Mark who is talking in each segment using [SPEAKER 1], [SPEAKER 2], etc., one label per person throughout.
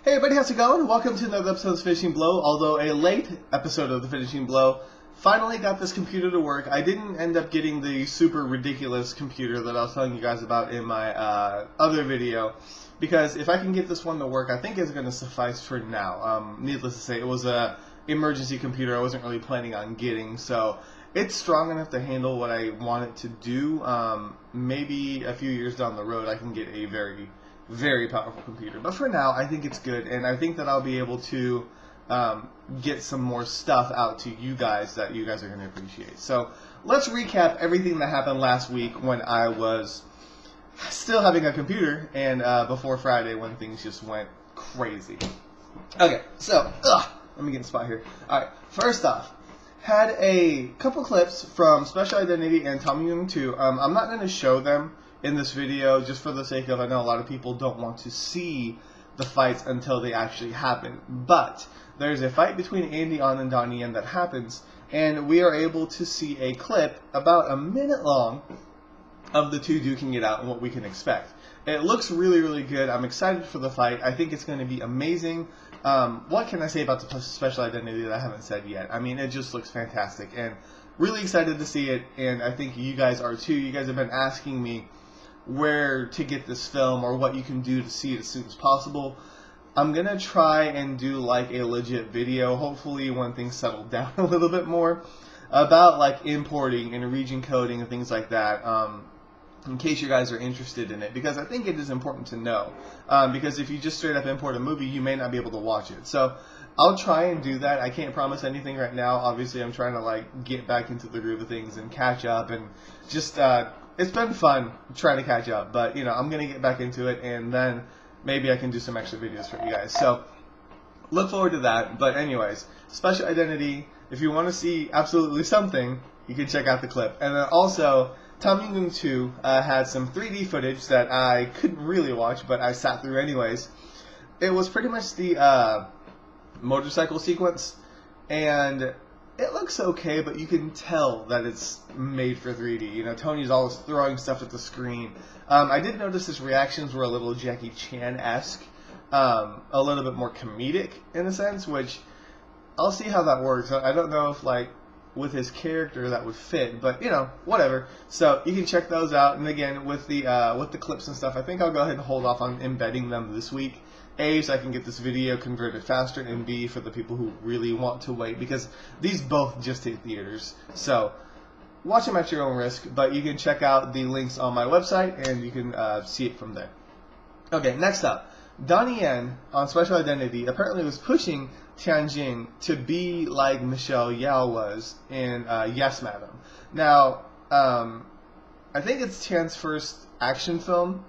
[SPEAKER 1] Hey everybody, how's it going? Welcome to another episode of Finishing Blow, although a late episode of the Finishing Blow. Finally got this computer to work. I didn't end up getting the super ridiculous computer that I was telling you guys about in my other video, because if I can get this one to work, I think it's going to suffice for now. Needless to say, it was a emergency computer I wasn't really planning on getting, so it's strong enough to handle what I want it to do. Maybe a few years down the road I can get a very powerful computer, but for now I think it's good, and I think that I'll be able to get some more stuff out to you guys that you guys are going to appreciate. So let's recap everything that happened last week when I was still having a computer, and before Friday when things just went crazy. Okay, so let me get in a spot here. Alright, first off, had a couple clips from Special Identity and Donny N 2. I'm not going to show them in this video, just for the sake of, I know a lot of people don't want to see the fights until they actually happen, but there's a fight between Andy On and Donny N that happens, and we are able to see a clip about a minute long of the two duking it out and what we can expect. It looks really good. I'm excited for the fight. I think it's going to be amazing. What can I say about the Special Identity that I haven't said yet? I mean, it just looks fantastic, and really excited to see it, and I think you guys are too. You guys have been asking me where to get this film or what you can do to see it as soon as possible. I'm gonna try and do like a legit video, hopefully when things settle down a little bit more, about like importing and region coding and things like that, in case you guys are interested in it, because I think it is important to know, because if you just straight up import a movie, you may not be able to watch it. So I'll try and do that. I can't promise anything right now. Obviously I'm trying to like get back into the groove of things and catch up, and just it's been fun trying to catch up, but you know, I'm gonna get back into it, and then maybe I can do some extra videos for you guys. So look forward to that. But anyways, Special Identity, if you want to see absolutely something, you can check out the clip. And then also, Donny N 2 had some 3D footage that I couldn't really watch, but I sat through anyways. It was pretty much the motorcycle sequence, and it looks okay, but you can tell that it's made for 3D. You know, Tony's always throwing stuff at the screen. I did notice his reactions were a little Jackie Chan-esque, a little bit more comedic in a sense, which I'll see how that works. I don't know if like with his character that would fit, but you know, whatever. So you can check those out, and again with the clips and stuff, I think I'll go ahead and hold off on embedding them this week. A, so I can get this video converted faster, and B, for the people who really want to wait, because these both just hit theaters. So watch them at your own risk, but you can check out the links on my website, and you can see it from there. Okay, next up, Donny N on Special Identity apparently was pushing Tianjin to be like Michelle Yeoh was in Yes Madam. Now, I think it's Tian's first action film.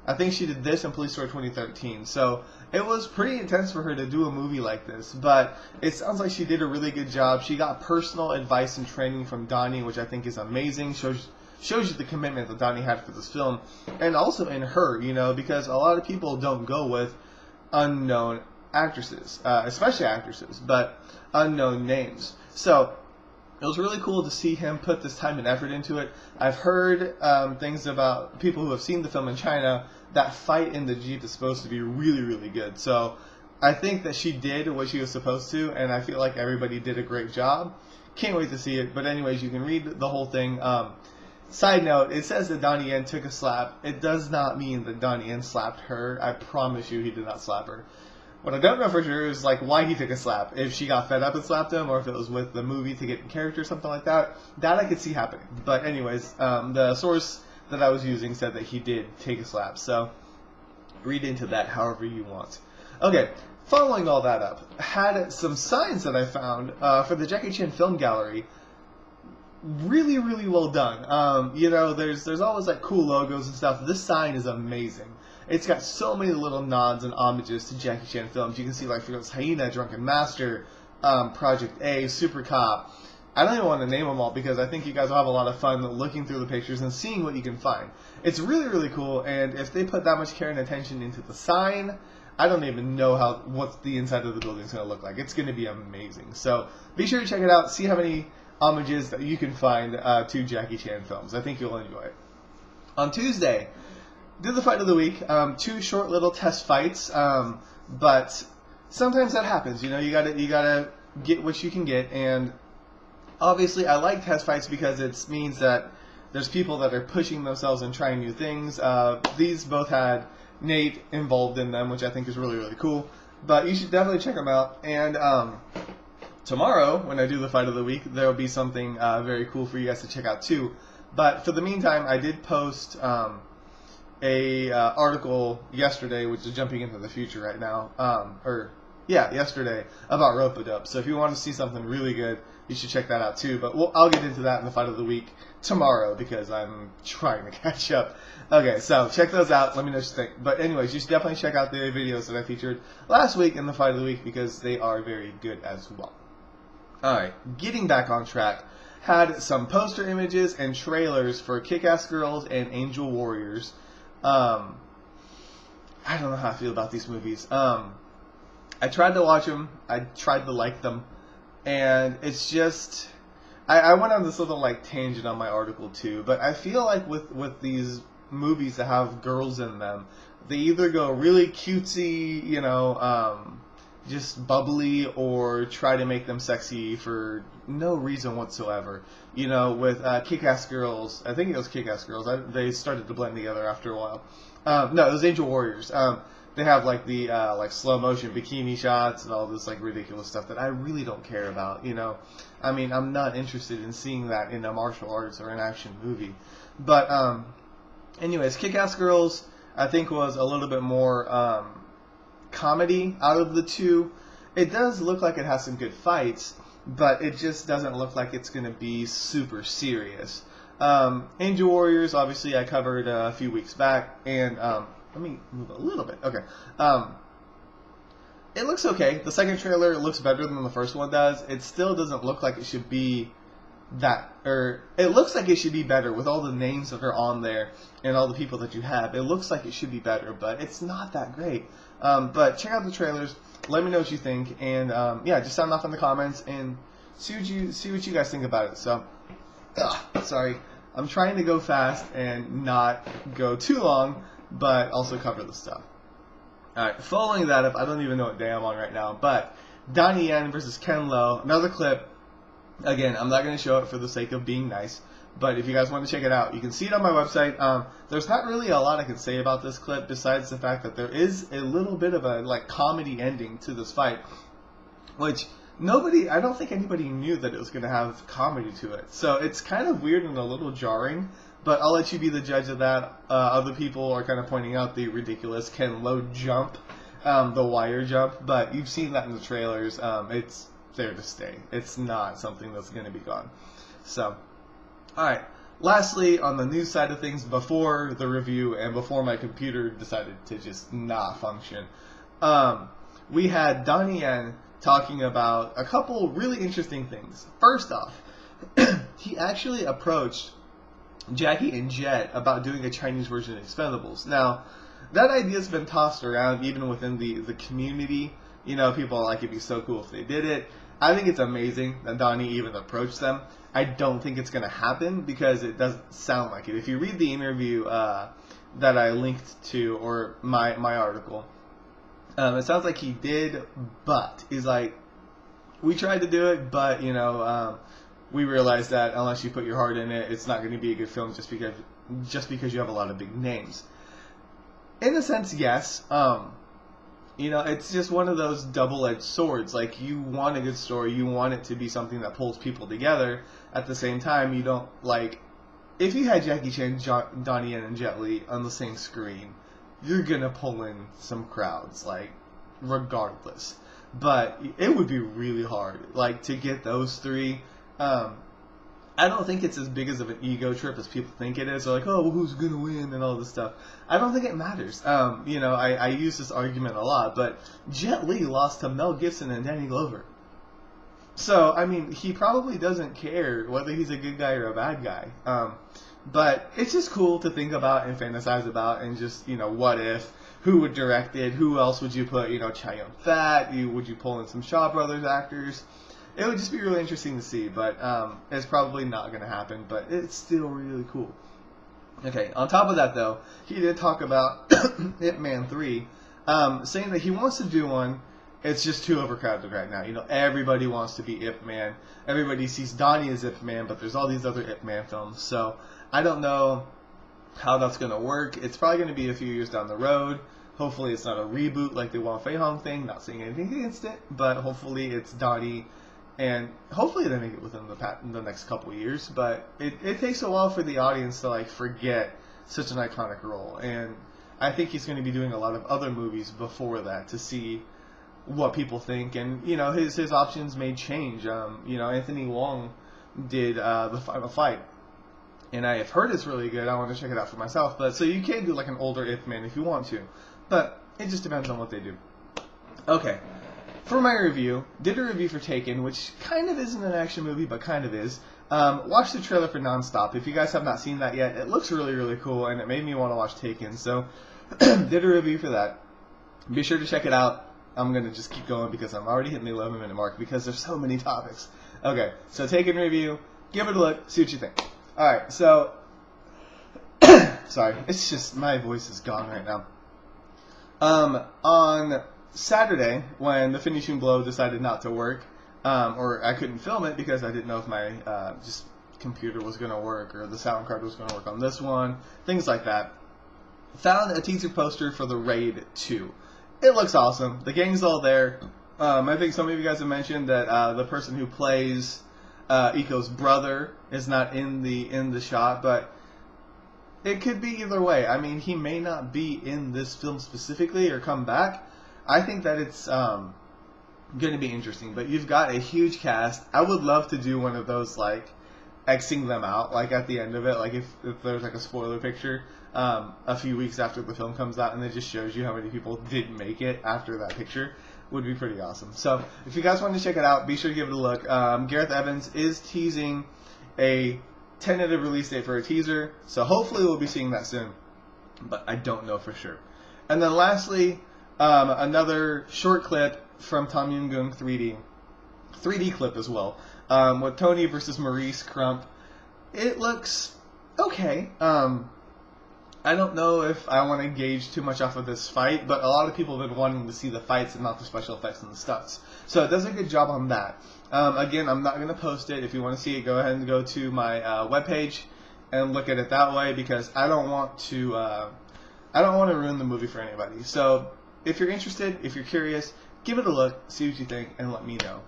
[SPEAKER 1] I think she did this in Police Story 2013, so it was pretty intense for her to do a movie like this, but it sounds like she did a really good job. She got personal advice and training from Donny, which I think is amazing. Shows you the commitment that Donny had for this film, and also in her, you know, because a lot of people don't go with unknown actresses, especially actresses, but unknown names. So it was really cool to see him put this time and effort into it. I've heard things about people who have seen the film in China. That fight in the Jeep is supposed to be really good. So I think that she did what she was supposed to, and I feel like everybody did a great job. Can't wait to see it. But anyways, you can read the whole thing. Side note, it says that Donny N took a slap. It does not mean that Donny N slapped her. I promise you he did not slap her. What I don't know for sure is like why he took a slap. If she got fed up and slapped him, or if it was with the movie to get in character or something like that. That I could see happening. But anyways, the source that I was using said that he did take a slap. So read into that however you want. Okay, following all that up, had some signs that I found for the Jackie Chan Film Gallery. Really well done. You know, there's always like cool logos and stuff. This sign is amazing. It's got so many little nods and homages to Jackie Chan films. You can see like Fearless Hyena, Drunken Master, Project A, Super Cop. I don't even want to name them all because I think you guys will have a lot of fun looking through the pictures and seeing what you can find. It's really cool, and if they put that much care and attention into the sign, I don't even know what the inside of the building is going to look like. It's going to be amazing. So be sure to check it out. See how many homages that you can find to Jackie Chan films. I think you'll enjoy it. On Tuesday, did the fight of the week. 2 short little test fights. but sometimes that happens. You gotta get what you can get, and obviously I like test fights because it means that there's people that are pushing themselves and trying new things. These both had Nate involved in them, which I think is really, really cool. But you should definitely check them out. And tomorrow, when I do the fight of the week, there will be something very cool for you guys to check out too. But for the meantime, I did post a article yesterday, which is jumping into the future right now, yesterday, about rope-a-dope. So if you want to see something really good, you should check that out too. But I'll get into that in the fight of the week tomorrow because I'm trying to catch up. Okay, so check those out. Let me know what you think. But anyways, you should definitely check out the videos that I featured last week in the fight of the week because they are very good as well. Alright, getting back on track. Had some poster images and trailers for Kick-Ass Girls and Angel Warriors. I don't know how I feel about these movies. I tried to watch them. I tried to like them. And it's just... I went on this little like tangent on my article too. But I feel like with these movies that have girls in them, they either go really cutesy, just bubbly, or try to make them sexy for no reason whatsoever. With Kick-Ass Girls, I think it was Kick-Ass Girls, they started to blend together after a while. No, it was Angel Warriors. They have like the slow motion bikini shots and all this like ridiculous stuff that I really don't care about. I mean, I'm not interested in seeing that in a martial arts or an action movie. But anyways, Kick-Ass Girls I think was a little bit more comedy out of the two. It does look like it has some good fights, but it just doesn't look like it's going to be super serious. Angel Warriors, obviously, I covered a few weeks back, and let me move a little bit. Okay. It looks okay. The second trailer looks better than the first one does. It still doesn't look like it should be it looks like it should be better with all the names that are on there and all the people that you have. It looks like it should be better, but it's not that great. But check out the trailers. Let me know what you think, and just sound off in the comments and see what you guys think about it. So, sorry, I'm trying to go fast and not go too long, but also cover the stuff. All right, following that up, I don't even know what day I'm on right now, but Donny N versus Ken Lo, another clip. Again, I'm not going to show it for the sake of being nice, but if you guys want to check it out, you can see it on my website. There's not really a lot I can say about this clip besides the fact that there is a little bit of a comedy ending to this fight, which I don't think anybody knew that it was going to have comedy to it. So it's kind of weird and a little jarring, but I'll let you be the judge of that. Other people are kind of pointing out the ridiculous Ken Lo jump, the wire jump, but you've seen that in the trailers. It's there to stay. It's not something that's going to be gone. So, alright. Lastly, on the news side of things, before the review and before my computer decided to just not function, we had Donny N talking about a couple really interesting things. First off, he actually approached Jackie and Jet about doing a Chinese version of Expendables. Now, that idea's been tossed around even within the community. People are like, it'd be so cool if they did it. I think it's amazing that Donny even approached them. I don't think it's going to happen because it doesn't sound like it. If you read the interview that I linked to, or my article, it sounds like he did, but he's like, we tried to do it, but, we realized that unless you put your heart in it, it's not going to be a good film just because you have a lot of big names. In a sense, yes. It's just one of those double-edged swords. Like, you want a good story, you want it to be something that pulls people together. At the same time, you don't, if you had Jackie Chan, Donny N, and Jet Li on the same screen, you're gonna pull in some crowds, regardless. But it would be really hard, to get those three. I don't think it's as big as of an ego trip as people think it is. They're like, oh, well, who's going to win and all this stuff. I don't think it matters. I use this argument a lot, but Jet Li lost to Mel Gibson and Danny Glover. So, he probably doesn't care whether he's a good guy or a bad guy. But it's just cool to think about and fantasize about and just, what if, who would direct it, who else would you put, Chow Yun-Fat, would you pull in some Shaw Brothers actors? It would just be really interesting to see, but it's probably not going to happen, but it's still really cool. Okay, on top of that, though, he did talk about Ip Man 3. saying that he wants to do one. It's just too overcrowded right now. You know, everybody wants to be Ip Man. Everybody sees Donnie as Ip Man, but there's all these other Ip Man films. So I don't know how that's going to work. It's probably going to be a few years down the road. Hopefully it's not a reboot like the Wong Fei Hong thing. Not saying anything against it, but hopefully it's Donnie, and hopefully they make it within the next couple of years. But it takes a while for the audience to like forget such an iconic role, and I think he's going to be doing a lot of other movies before that to see what people think, and you know his options may change. You know, Anthony Wong did The Final Fight, and I have heard it's really good. I want to check it out for myself. But so you can do like an older Ip Man if you want to, but it just depends on what they do. Okay, for my review, did a review for Taken, which kind of isn't an action movie, but kind of is. Watch the trailer for Nonstop. If you guys have not seen that yet, it looks really, really cool, and it made me want to watch Taken. So did a review for that. Be sure to check it out. I'm going to just keep going because I'm already hitting the 11-minute mark because there's so many topics. Okay, so Taken review. Give it a look. See what you think. Alright, so... sorry, it's just my voice is gone right now. On Saturday, when the finishing blow decided not to work, or I couldn't film it because I didn't know if my just computer was going to work or the sound card was going to work on this one, things like that, found a teaser poster for the Raid 2. It looks awesome. The gang's all there. I think some of you guys have mentioned that the person who plays Iko's brother is not in the shot, but it could be either way. I mean, he may not be in this film specifically or come back. I think that it's going to be interesting. But you've got a huge cast. I would love to do one of those like Xing them out, like at the end of it, like if there's like a spoiler picture a few weeks after the film comes out, and it just shows you how many people didn't make it after that picture. Would be pretty awesome. So if you guys want to check it out, be sure to give it a look. Gareth Evans is teasing a tentative release date for a teaser, so hopefully we'll be seeing that soon, but I don't know for sure. And then lastly, another short clip from Tom Yum-Goong 3D clip as well, with Tony versus Maurice Crump. It looks okay. I don't know if I want to gauge too much off of this fight, but a lot of people have been wanting to see the fights and not the special effects and the stunts. So it does a good job on that. Again, I'm not going to post it. If you want to see it, go ahead and go to my webpage and look at it that way, because I don't want to ruin the movie for anybody. So if you're interested, if you're curious, give it a look, see what you think, and let me know.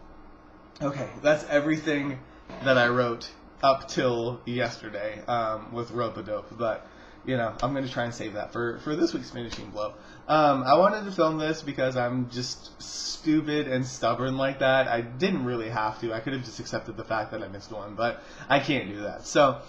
[SPEAKER 1] Okay, that's everything that I wrote up till yesterday with Rope-A-Dope, but you know, I'm going to try and save that for this week's finishing blow. I wanted to film this because I'm just stupid and stubborn like that. I didn't really have to. I could have just accepted the fact that I missed one, but I can't do that. So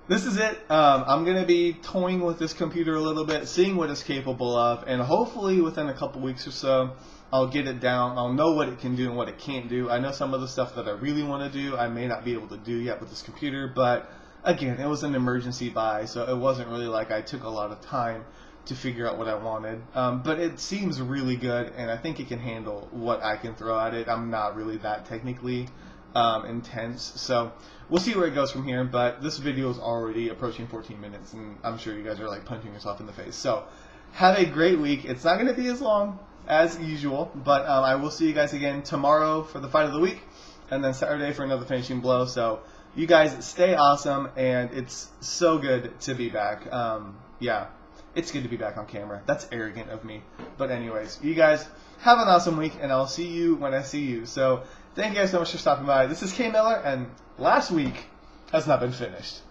[SPEAKER 1] this is it. I'm going to be toying with this computer a little bit, seeing what it's capable of, and hopefully within a couple weeks or so, I'll get it down. I'll know what it can do and what it can't do. I know some of the stuff that I really want to do, I may not be able to do yet with this computer, but again, it was an emergency buy, so it wasn't really like I took a lot of time to figure out what I wanted. But it seems really good, and I think it can handle what I can throw at it. I'm not really that technically intense, so we'll see where it goes from here. But this video is already approaching 14 minutes, and I'm sure you guys are like punching yourself in the face. So have a great week. It's not going to be as long as usual, but I will see you guys again tomorrow for the fight of the week, and then Saturday for another finishing blow. So you guys stay awesome, and it's so good to be back. Yeah, it's good to be back on camera. That's arrogant of me. But anyways, you guys have an awesome week, and I'll see you when I see you. So thank you guys so much for stopping by. This is K Miller, and last week has not been finished.